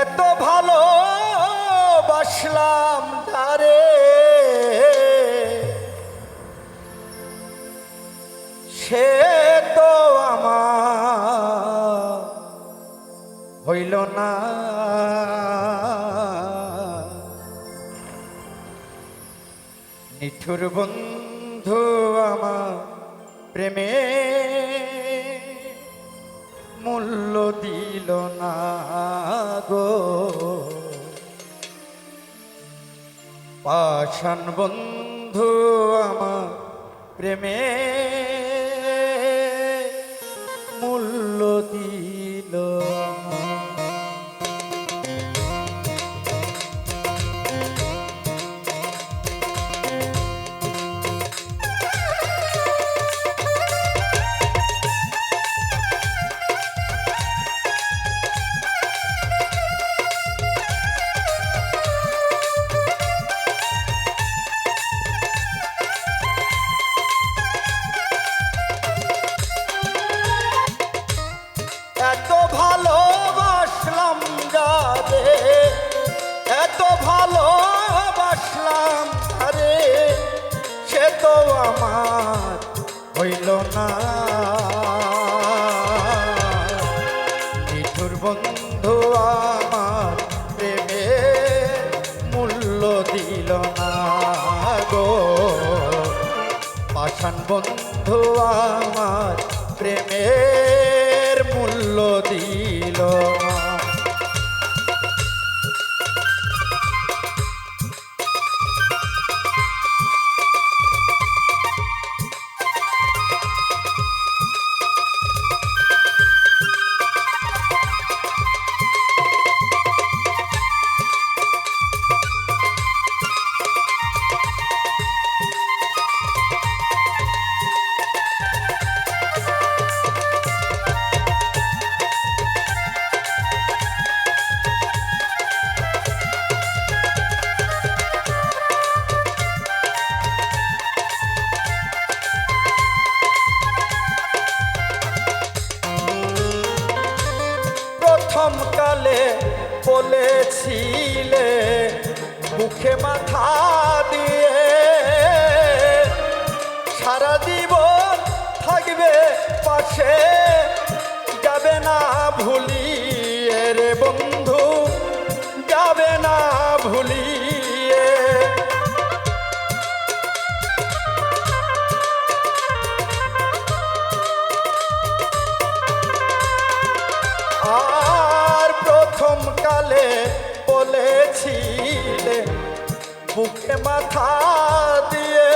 এত ভালো বাসলাম তারে, সে তো আমার হইল না। নিঠুর বন্ধু আমার প্রেমে মূল্য দিল না গো। পাষাণ বন্ধু আমার প্রেমে মূল্য দিল না। এত ভালোবাসলাম যারে, এত ভালোবাসলাম তারে, সে তো আমার হইল না। নিঠুর বন্ধু আমার প্রেমে মূল্য দিল না গো। পাষাণ বন্ধু আমার প্রেমের মূল্য দিল না। প্রথম কালে বলেছিলে মুখে মাথা দিয়ে, সারা জীবন থাকবে পাশে, যাবে না ভুলিয়ে রে বন্ধু, যাবে না ভুলিয়ে। আর প্রথম কালে বলেছিলে বুকে মাথা দিয়ে,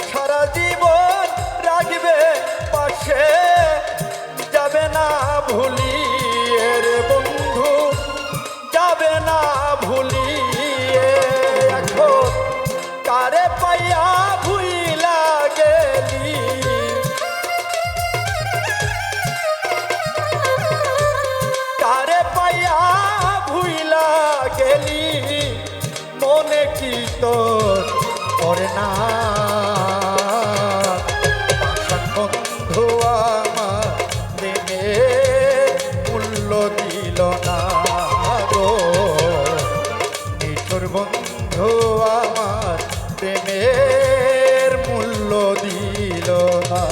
সারা জীবন রাখবে পাশে, যাবে না ভুলিয়ে রে বন্ধু, যাবে না ভুলিয়ে। এখন কারে পাইয়া ভুইলা গেলি, কারে পাইয়া ভুইলা গেলি, মনে কি তোর পড়ে না। পাষাণ বন্ধু আমার প্রেমে মূল্য দিল না গো। নিঠুর বন্ধু আমার প্রেমের মূল্য দিল না।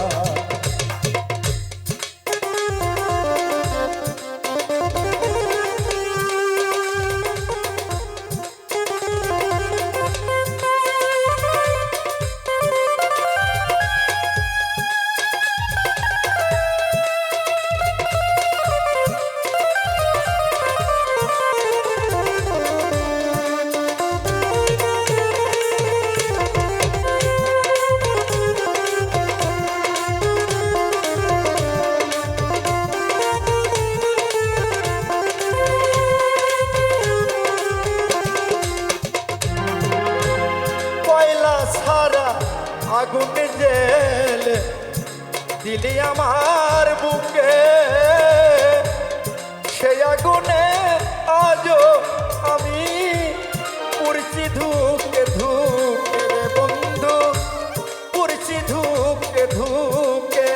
আগুন জেল দিলি আমার বুকে, সেই আগুনে আজও আমি পুরছি ধুকে ধুকে রে বন্ধু, পুরছি ধুকে ধুকে।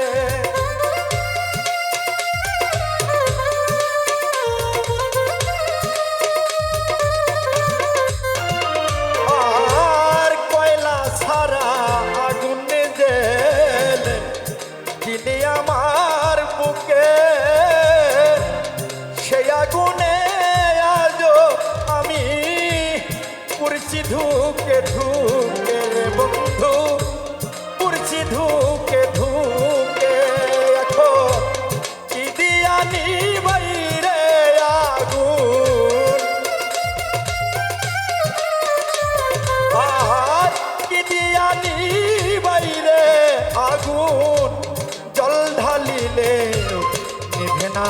না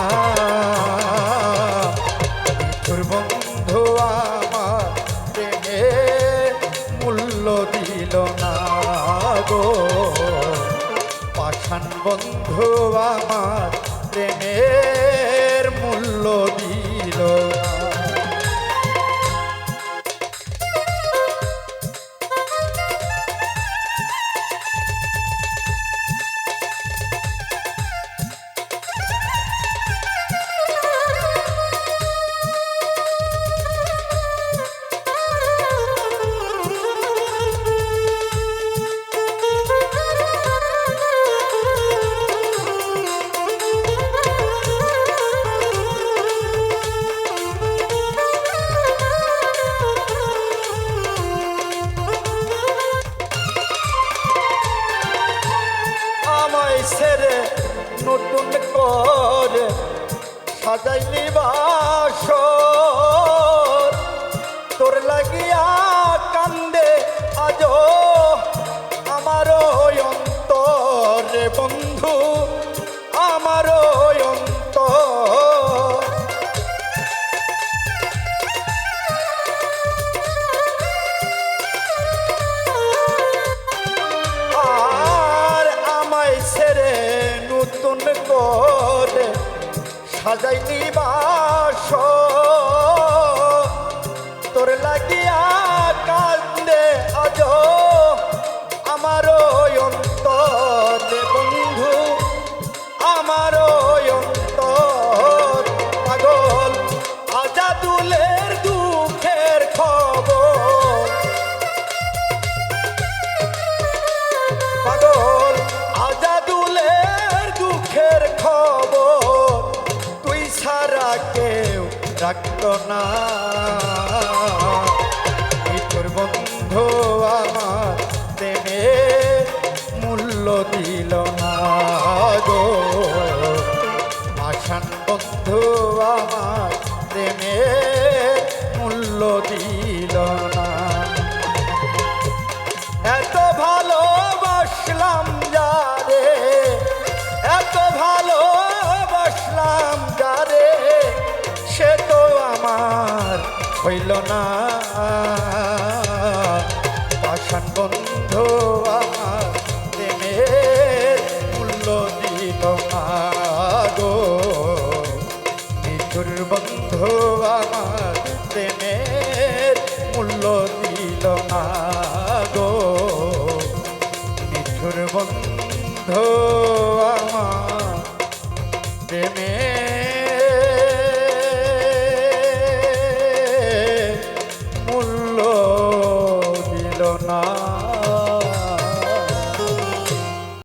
তোর বন্ধু আমার প্রেমে মূল্য দিল না গো পাষাণ বন্ধু আমার প্রেমের মূল্য দিল না আমায় ছেড়ে নতুন করে সাজাইলি বাসর তোর লাগিয়া কান্দে আজ আমার অন্তর রে বন্ধু আমার অন্তর আর আমায় ছেড়ে নতুন করে সাজাইলি বাসর তোর লাগিয়া কান্দে আজ আমার অন্তর রে বন্ধু আমার অন্তর পাগল আজাদুলের দুঃখের খবর পাগল আজাদুলের দুঃখের খবর তুই ছাড়া কেউ রাখত না তোর বন্ধু আমার প্রেমের মূল্য দিল না গো পাষাণ বন্ধু আমার প্রেমের মূল্য দিল না এত ভালোবাসলাম যারে এত ভালোবাসলাম যারে সে তো আমার হইল না পাষাণ বন্ধু আমার প্রেমের মূল্য দিল না গো নিঠুর বন্ধু আমার প্রেমের মূল্য দিল না গো নিঠুর বন্ধু আমার প্রেমের